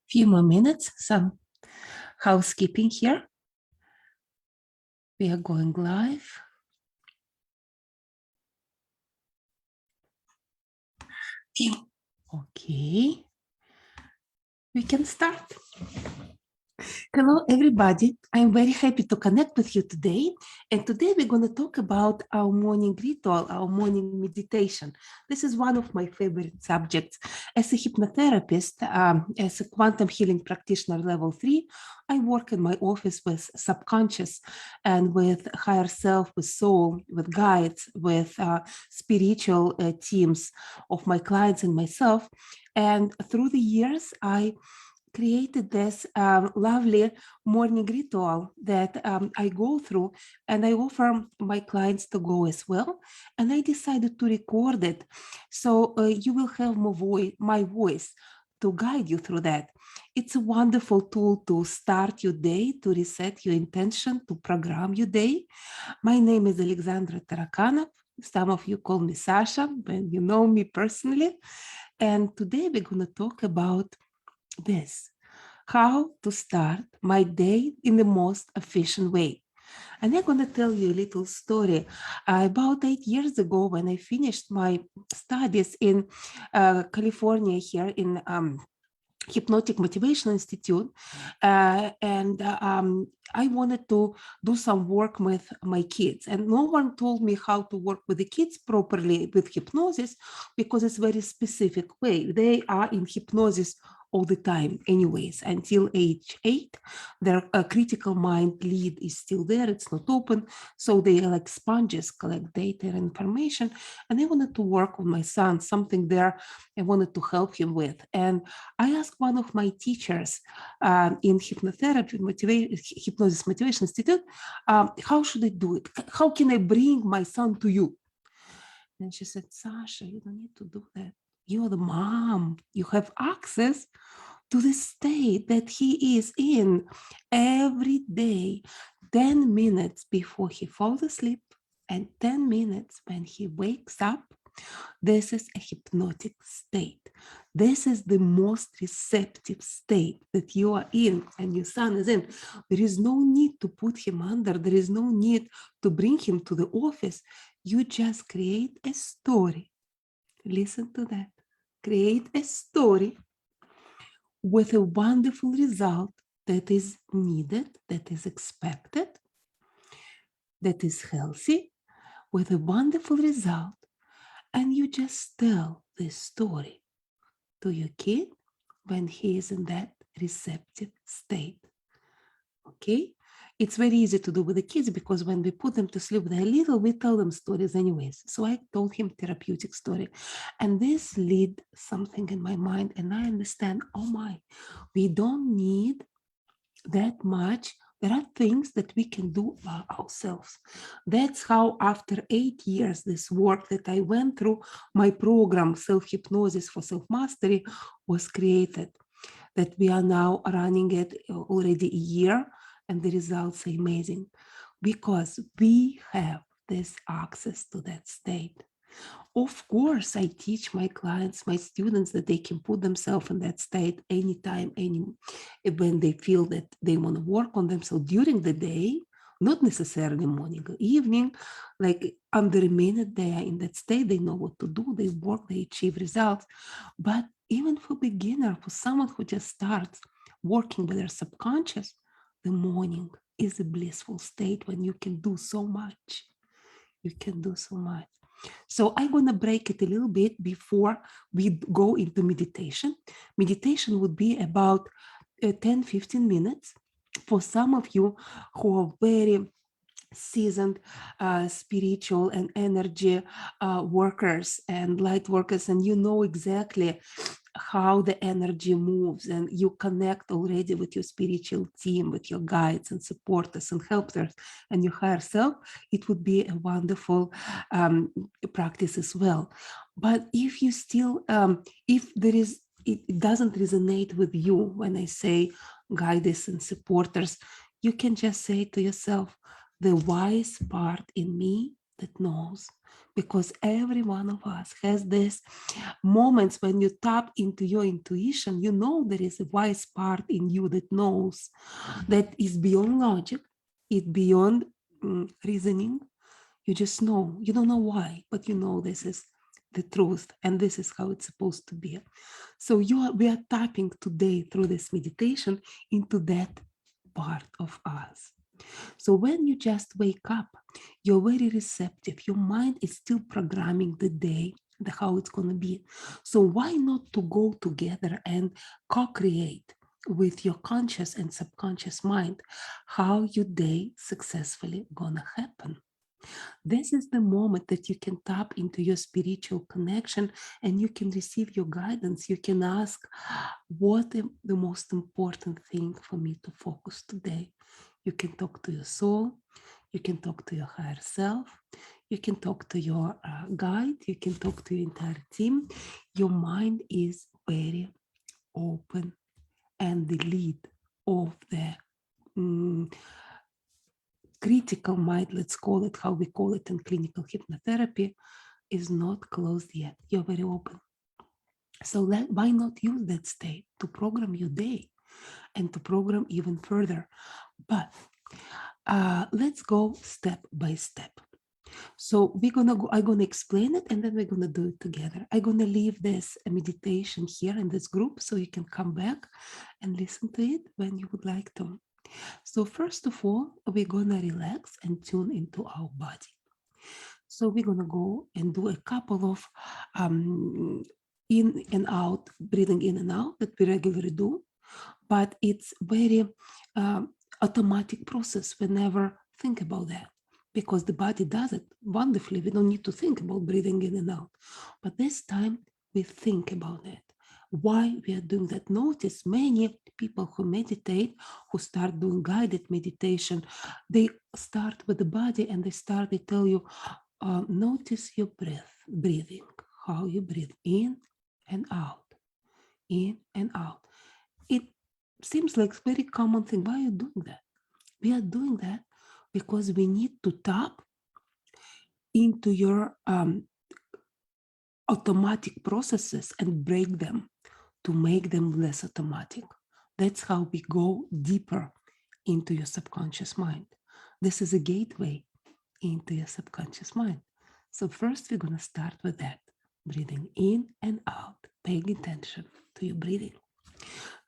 Few more minutes, some housekeeping here. We are going live. Okay, we can start. Hello, everybody. I'm very happy to connect with you today. And today we're going to talk about our morning ritual, our morning meditation. This is one of my favorite subjects. As a hypnotherapist, as a quantum healing practitioner level 3, I work in my office with subconscious and with higher self, with soul, with guides, with spiritual teams of my clients and myself. And through the years, I created this lovely morning ritual that I go through, and I offer my clients to go as well. And I decided to record it. So you will have my voice to guide you through that. It's a wonderful tool to start your day, to reset your intention, to program your day. My name is Alexandra Tarakanov. Some of you call me Sasha, when you know me personally. And today we're going to talk about this: how to start my day in the most efficient way. And I'm going to tell you a little story. About 8 years ago, when I finished my studies in California here in Hypnotic Motivation Institute, I wanted to do some work with my kids, and no one told me how to work with the kids properly with hypnosis, because it's a very specific way. They are in hypnosis all the time anyways until age 8. Their critical mind lead is still there, it's not open, so they are like sponges, collect data and information. And I wanted to work with my son, something there I wanted to help him with. And I asked one of my teachers in hypnotherapy, Hypnosis Motivation Institute, how should I do it? How can I bring my son to you? And she said, Sasha, you don't need to do that. You're the mom. You have access to the state that he is in every day, 10 minutes before he falls asleep and 10 minutes when he wakes up. This is a hypnotic state. This is the most receptive state that you are in and your son is in. There is no need to put him under. There is no need to bring him to the office. You just create a story. Listen to that. Create a story with a wonderful result that is needed, that is expected, that is healthy, with a wonderful result. And you just tell this story to your kid when he is in that receptive state. Okay? It's very easy to do with the kids, because when we put them to sleep, they're little, we tell them stories anyways. So I told him therapeutic story. And this lead something in my mind, and I understand, oh my, we don't need that much. There are things that we can do by ourselves. That's how, after 8 years, this work that I went through, my program, Self-Hypnosis for Self-Mastery, was created. That we are now running it already a year, and the results are amazing, because we have this access to that state. Of course, I teach my clients, my students, that they can put themselves in that state anytime, when they feel that they want to work on themselves during the day, not necessarily morning or evening. Like under a minute they are in that state, they know what to do, they work, they achieve results. But even for beginner, for someone who just starts working with their subconscious, the morning is a blissful state when you can do so much. You can do so much. So I'm going to break it a little bit before we go into meditation. Meditation would be about 10-15 minutes. For some of you who are very seasoned spiritual and energy workers and light workers, and you know exactly how the energy moves, and you connect already with your spiritual team, with your guides and supporters and helpers and your higher self, it would be a wonderful practice as well. But if you still, if there is, it doesn't resonate with you when I say guides and supporters, you can just say to yourself, the wise part in me that knows, because every one of us has this moments when you tap into your intuition. You know there is a wise part in you that knows, that is beyond logic, it's beyond reasoning. You just know. You don't know why, but you know this is the truth and this is how it's supposed to be. So we are tapping today through this meditation into that part of us. So when you just wake up, you're very receptive. Your mind is still programming the day, how it's going to be. So why not to go together and co-create with your conscious and subconscious mind how your day successfully gonna happen? This is the moment that you can tap into your spiritual connection and you can receive your guidance. You can ask, what is the most important thing for me to focus today? You can talk to your soul. You can talk to your higher self. You can talk to your guide. You can talk to your entire team. Your mind is very open, and the lead of the critical mind, let's call it how we call it in clinical hypnotherapy, is not closed yet. You're very open. So why not use that state to program your day and to program even further? But let's go step by step. So I'm gonna explain it and then we're gonna do it together. I'm gonna leave this meditation here in this group so you can come back and listen to it when you would like to. So first of all, we're gonna relax and tune into our body. So we're gonna go and do a couple of in and out, breathing in and out that we regularly do, but it's very automatic process. We never think about that because the body does it wonderfully. We don't need to think about breathing in and out, but this time we think about it. Why we are doing that? Notice many people who meditate, who start doing guided meditation, they start with the body and they tell you, notice your breathing, how you breathe in and out, in and out. It seems like a very common thing. Why are you doing that? We are doing that because we need to tap into your automatic processes and break them to make them less automatic. That's how we go deeper into your subconscious mind. This is a gateway into your subconscious mind. So first we're going to start with that, breathing in and out, paying attention to your breathing.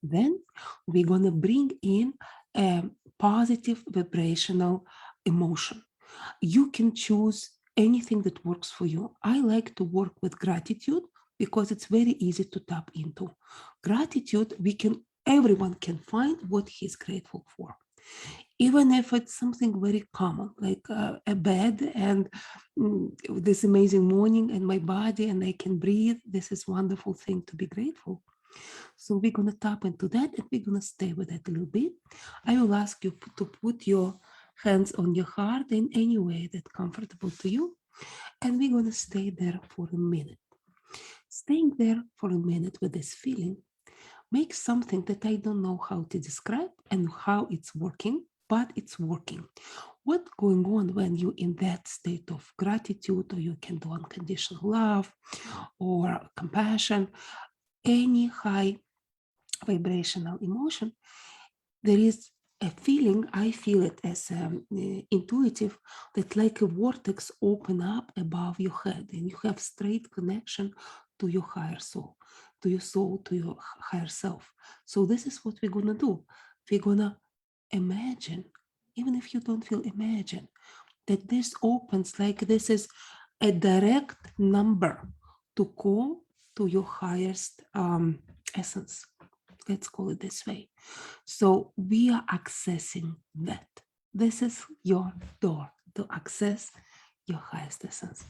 Then we're going to bring in a positive vibrational emotion. You can choose anything that works for you. I like to work with gratitude because it's very easy to tap into. Gratitude, everyone can find what he's grateful for. Even if it's something very common, like a bed and this amazing morning and my body and I can breathe, this is a wonderful thing to be grateful. So we're going to tap into that and we're going to stay with that a little bit. I will ask you to put your hands on your heart in any way that's comfortable to you. And we're going to stay there for a minute. Staying there for a minute with this feeling makes something that I don't know how to describe and how it's working, but it's working. What's going on when you're in that state of gratitude, or you can do unconditional love or compassion, any high vibrational emotion, there is a feeling, I feel it as intuitive, that like a vortex open up above your head and you have straight connection to your higher soul, to your higher self. So this is what we're gonna do. We're gonna imagine, even if you don't feel, imagine that this opens, like this is a direct number to call to your highest essence. Let's call it this way. So we are accessing that. This is your door to access your highest essence.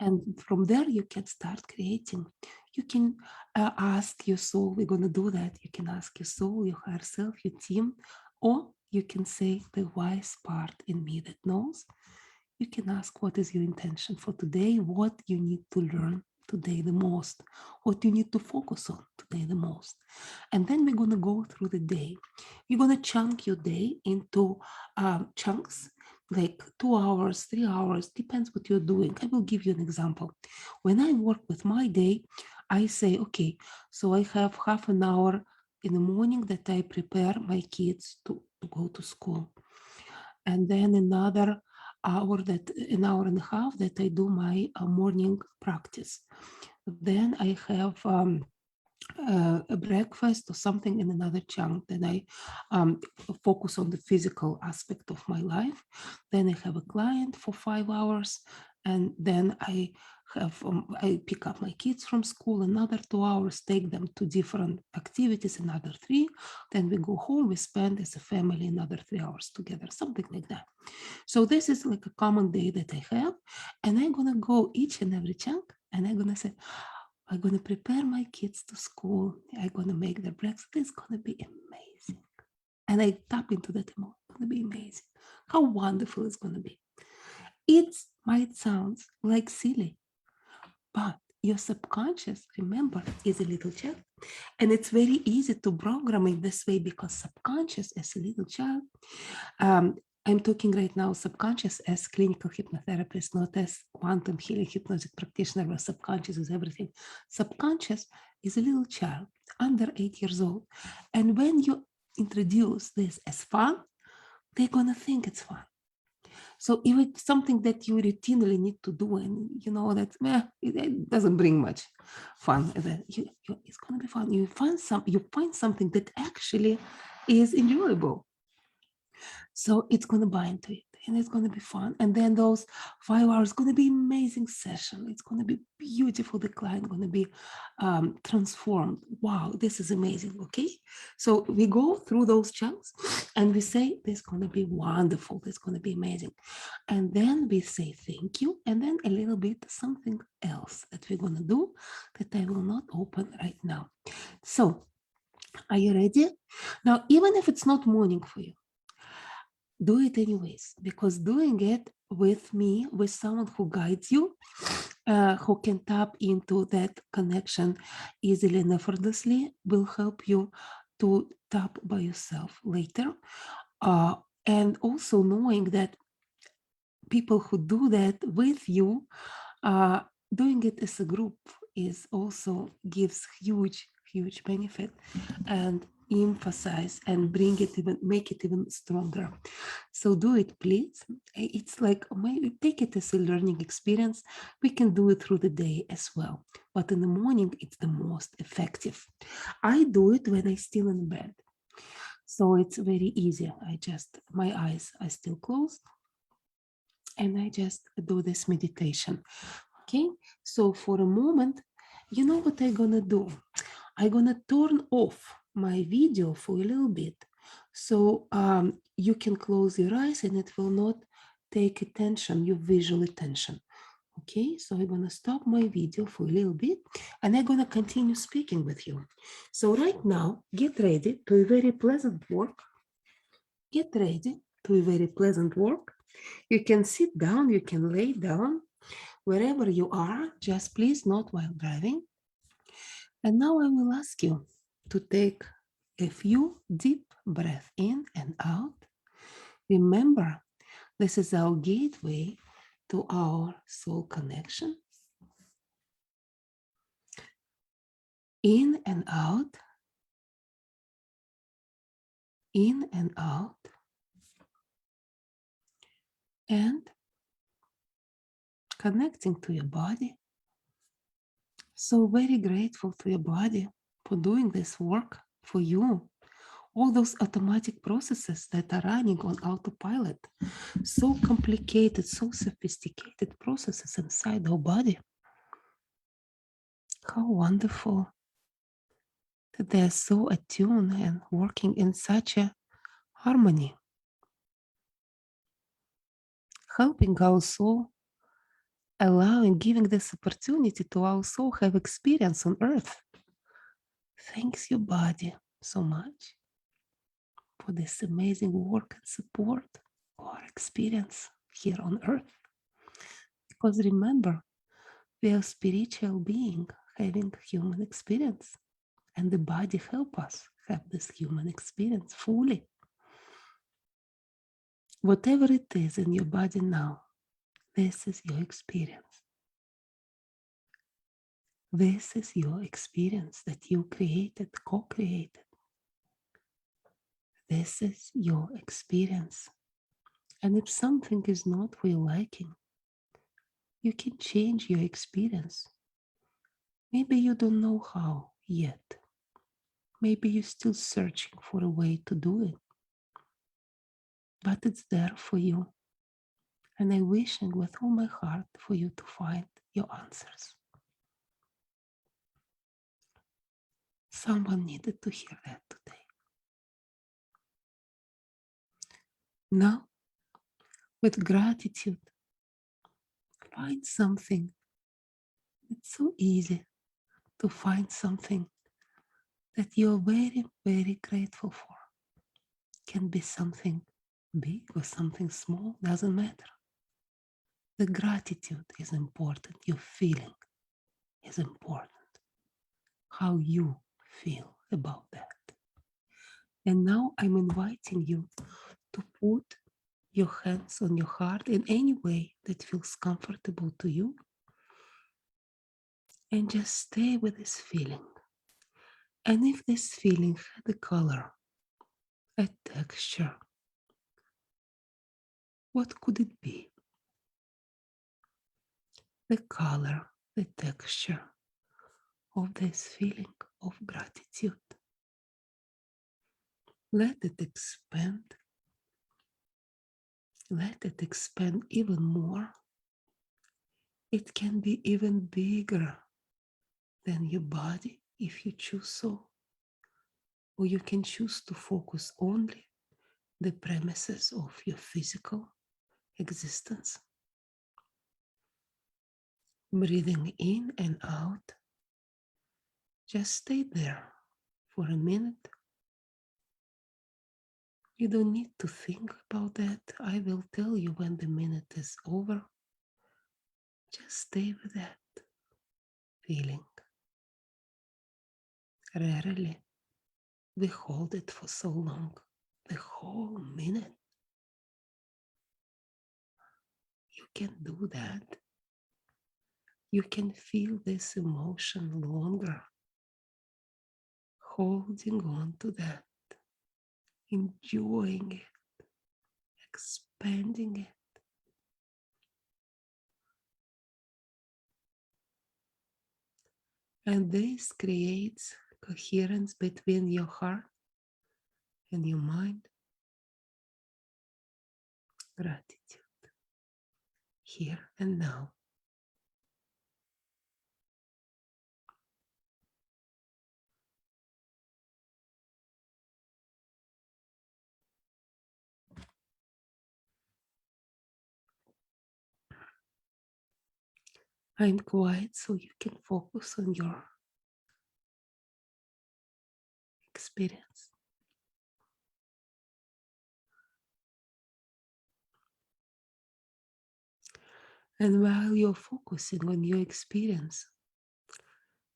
And from there, you can start creating. You can ask your soul, we're going to do that. You can ask your soul, your higher self, your team, or you can say the wise part in me that knows. You can ask, what is your intention for today? What you need to learn today the most? What you need to focus on today the most? And then we're going to go through the day. You're going to chunk your day into chunks. like 2 hours, 3 hours, depends what you're doing. I will give you an example. When I work with my day, I say, okay, so I have half an hour in the morning that I prepare my kids to go to school. And then another hour, that an hour and a half that I do my morning practice. Then I have a breakfast or something in another chunk. Then I focus on the physical aspect of my life. Then I have a client for 5 hours, and then I pick up my kids from school. Another 2 hours, take them to different activities. Another three. Then we go home. We spend as a family another 3 hours together, something like that. So this is like a common day that I have, and I'm gonna go each and every chunk, and I'm gonna say, I'm going to prepare my kids to school. I'm going to make their breakfast. It's going to be amazing. And I tap into that emotion. It's going to be amazing. How wonderful it's going to be. It might sound like silly, but your subconscious, remember, is a little child. And it's very easy to program it this way because subconscious as a little child, I'm talking right now subconscious as clinical hypnotherapist, not as quantum healing hypnosis practitioner where subconscious is everything. Subconscious is a little child under 8 years old. And when you introduce this as fun, they're going to think it's fun. So if it's something that you routinely need to do and you know that it doesn't bring much fun, it's going to be fun. You find something that actually is enjoyable. So it's going to buy into it and it's going to be fun. And then those 5 hours going to be amazing session. It's going to be beautiful. The client going to be transformed. Wow, this is amazing. Okay. So we go through those chunks and we say, this is going to be wonderful. This is going to be amazing. And then we say, thank you. And then a little bit something else that we're going to do that I will not open right now. So are you ready? Now, even if it's not morning for you, do it anyways, because doing it with me, with someone who guides you, who can tap into that connection easily and effortlessly, will help you to tap by yourself later. And also knowing that people who do that with you, doing it as a group is also gives huge benefit and emphasize and bring it even, make it even stronger. So do it, please. It's like, maybe take it as a learning experience. We can do it through the day as well, but in the morning it's the most effective. I do it when I'm still in bed, so it's very easy. My eyes are still closed and I just do this meditation. Okay, so for a moment, you know what I'm gonna do? I'm gonna turn off my video for a little bit, so you can close your eyes and it will not take attention, your visual attention. Okay, so I'm gonna stop my video for a little bit and I'm gonna continue speaking with you. So right now, get ready to a very pleasant work. Get ready to a very pleasant work. You can sit down, you can lay down, wherever you are, just please not while driving. And now I will ask you to take a few deep breaths in and out. Remember, this is our gateway to our soul connection. In and out, in and out. And connecting to your body. So very grateful to your body for doing this work for you. All those automatic processes that are running on autopilot, so complicated, so sophisticated processes inside our body. How wonderful that they're so attuned and working in such a harmony, helping our soul, allowing, giving this opportunity to our soul have experience on earth. Thanks your body so much for this amazing work and support our experience here on earth. Because remember, we are spiritual being having human experience, and the body help us have this human experience fully. Whatever it is in your body now, this is your experience. This is your experience that you created, co-created. This is your experience. And if something is not for your liking, you can change your experience. Maybe you don't know how yet. Maybe you're still searching for a way to do it. But it's there for you. And I'm wishing with all my heart for you to find your answers. Someone needed to hear that today. Now, with gratitude, find something. It's so easy to find something that you're very, very grateful for. Can be something big or something small, doesn't matter. The gratitude is important. Your feeling is important. How you feel about that. And now I'm inviting you to put your hands on your heart in any way that feels comfortable to you. And just stay with this feeling. And if this feeling had a color, a texture, what could it be? The color, the texture of this feeling of gratitude. Let it expand. Let it expand even more. It can be even bigger than your body if you choose so. Or you can choose to focus only the premises of your physical existence. Breathing in and out. Just stay there for a minute. You don't need to think about that. I will tell you when the minute is over. Just stay with that feeling. Rarely we hold it for so long, the whole minute. You can do that. You can feel this emotion longer, holding on to that, enjoying it, expanding it. And this creates coherence between your heart and your mind. Gratitude, here and now. I'm quiet so you can focus on your experience. And while you're focusing on your experience,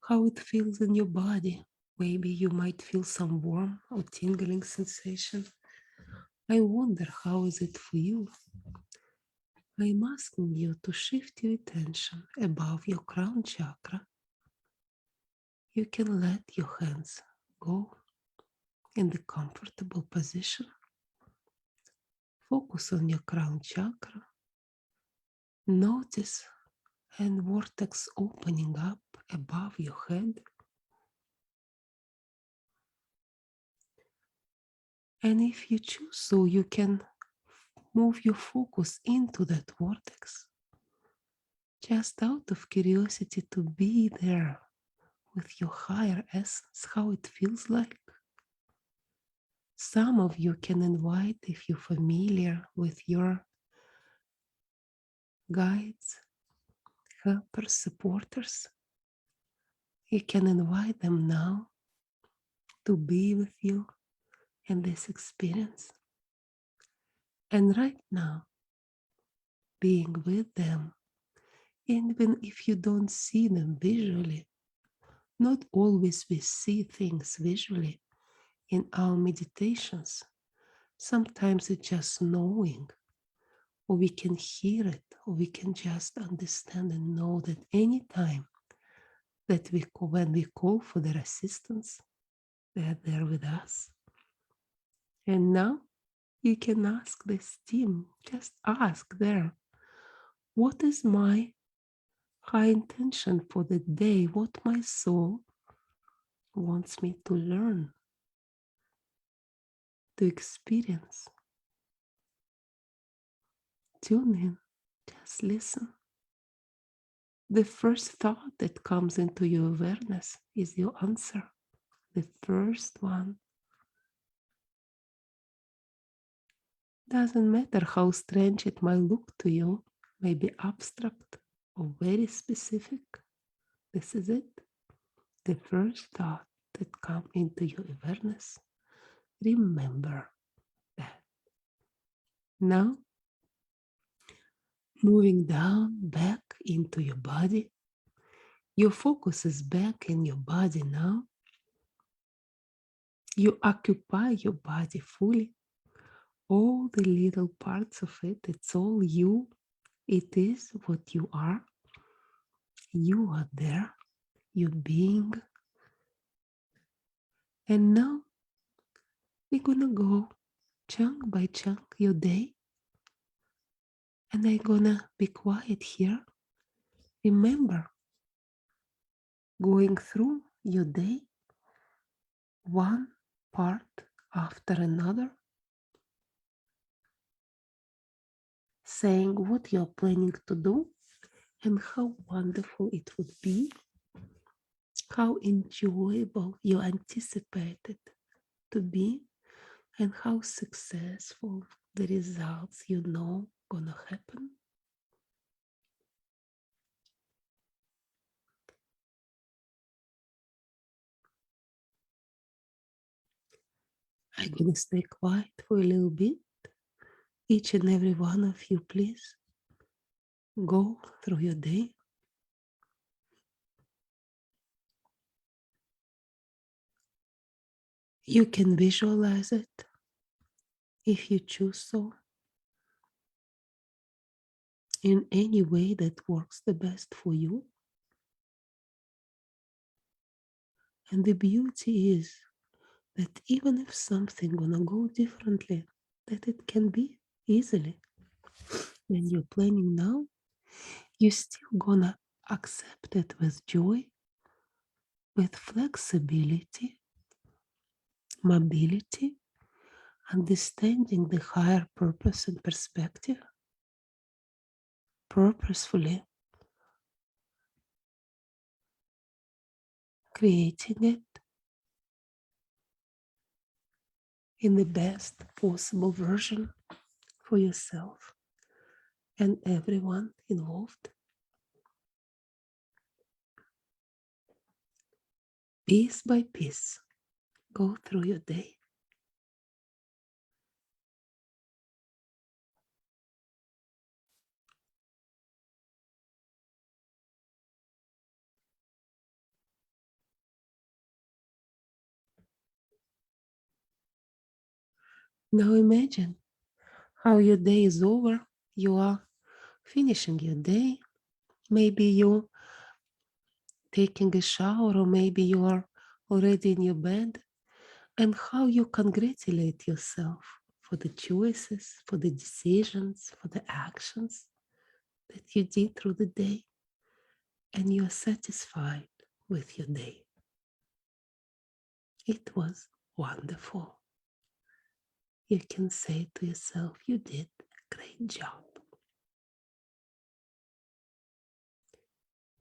how it feels in your body, maybe you might feel some warm or tingling sensation. I wonder how is it for you? I'm asking you to shift your attention above your crown chakra. You can let your hands go in the comfortable position. Focus on your crown chakra. Notice and vortex opening up above your head. And if you choose so, you can move your focus into that vortex. Just out of curiosity to be there with your higher essence, how it feels like. Some of you can invite, if you're familiar with your guides, helpers, supporters, you can invite them now to be with you in this experience. And right now, being with them, even if you don't see them visually, not always we see things visually in our meditations. Sometimes it's just knowing, or we can hear it, or we can just understand and know that anytime that when we call for their assistance, they are there with us. And now you can ask this team, just ask there, what is my high intention for the day? What my soul wants me to learn, to experience. Tune in, just listen. The first thought that comes into your awareness is your answer. The first one. Doesn't matter how strange it might look to you, maybe abstract or very specific. This is it. The first thought that comes into your awareness. Remember that. Now, moving down, back into your body. Your focus is back in your body now. You occupy your body fully. All the little parts of it, it's all you. It is what you are. You are there. You're being. And now we're gonna go chunk by chunk your day. And I'm gonna be quiet here. Remember, going through your day, one part after another, saying what you're planning to do and how wonderful it would be, how enjoyable you anticipate it to be, and how successful the results you know gonna happen. I'm gonna stay quiet for a little bit. Each and every one of you, please go through your day. You can visualize it if you choose so, in any way that works the best for you. And the beauty is that even if something gonna go differently, that it can be easily. When you're planning now, you're still gonna accept it with joy, with flexibility, mobility, understanding the higher purpose and perspective, purposefully creating it in the best possible version for yourself and everyone involved. Piece by piece, go through your day. Now imagine how your day is over. You are finishing your day. Maybe you taking a shower, or maybe you are already in your bed, and how you congratulate yourself for the choices, for the decisions, for the actions that you did through the day, and you are satisfied with your day. It was wonderful. You can say to yourself, you did a great job.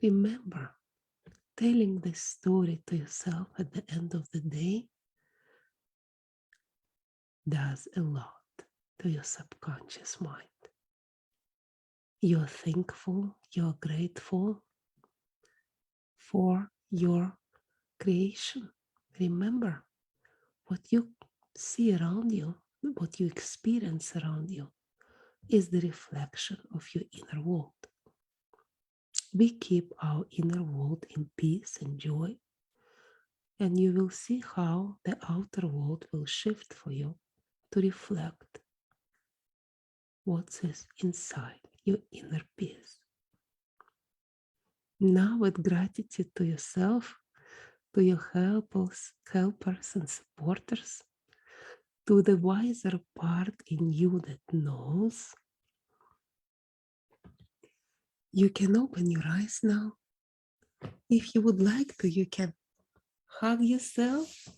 Remember, telling this story to yourself at the end of the day does a lot to your subconscious mind. You're thankful, you're grateful for your creation. Remember, what you see around you, what you experience around you, is the reflection of your inner world. We keep our inner world in peace and joy, and you will see how the outer world will shift for you to reflect what's inside your inner peace. Now, with gratitude to yourself, to your helpers and supporters, to the wiser part in you that knows, you can open your eyes now. If you would like to, you can hug yourself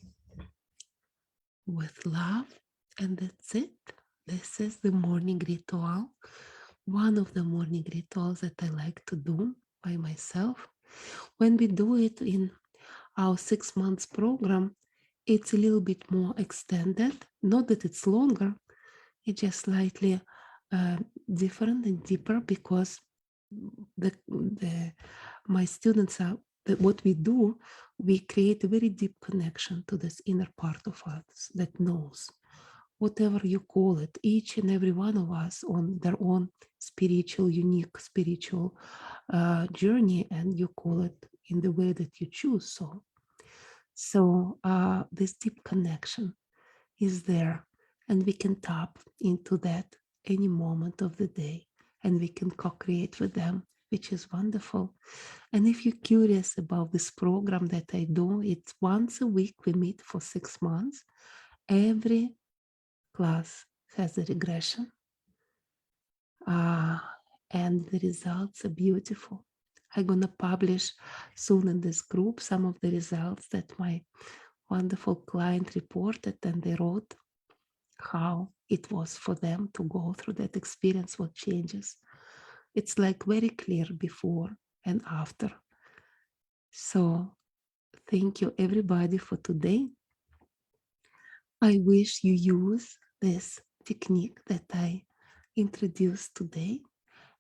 with love, and that's it. This is the morning ritual, one of the morning rituals that I like to do by myself. When we do it in our 6 months program, it's a little bit more extended. Not that it's longer, it's just slightly different and deeper, because my students are, what we do, we create a very deep connection to this inner part of us that knows, whatever you call it, each and every one of us on their own unique spiritual journey, and you call it in the way that you choose. So this deep connection is there, and we can tap into that any moment of the day, and we can co-create with them, which is wonderful. And if you're curious about this program that I do, it's once a week. We meet for 6 months. Every class has a regression, and the results are beautiful. I'm going to publish soon in this group some of the results that my wonderful client reported, and they wrote how it was for them to go through that experience, what changes. It's like very clear before and after. So thank you everybody for today. I wish you use this technique that I introduced today.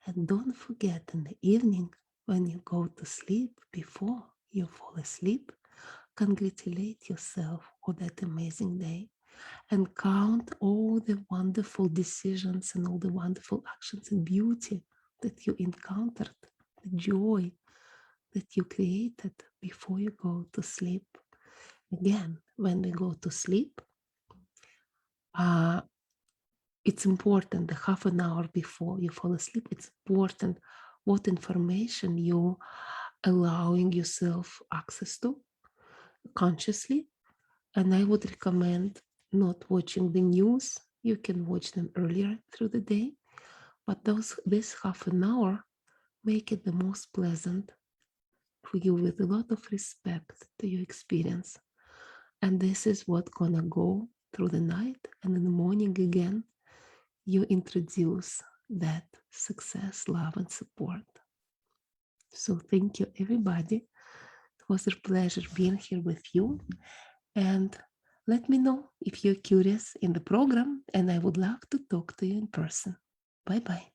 And don't forget, in the evening when you go to sleep, before you fall asleep, congratulate yourself on that amazing day, and count all the wonderful decisions and all the wonderful actions and beauty that you encountered, the joy that you created before you go to sleep. Again, when we go to sleep, it's important, the half an hour before you fall asleep, it's important what information you allowing yourself access to consciously. And I would recommend not watching the news. You can watch them earlier through the day, but this half an hour, make it the most pleasant for you, with a lot of respect to your experience. And this is what's gonna go through the night, and in the morning again, you introduce that success, love, and support. So thank you, everybody. It was a pleasure being here with you. And let me know if you're curious in the program, and I would love to talk to you in person. Bye-bye.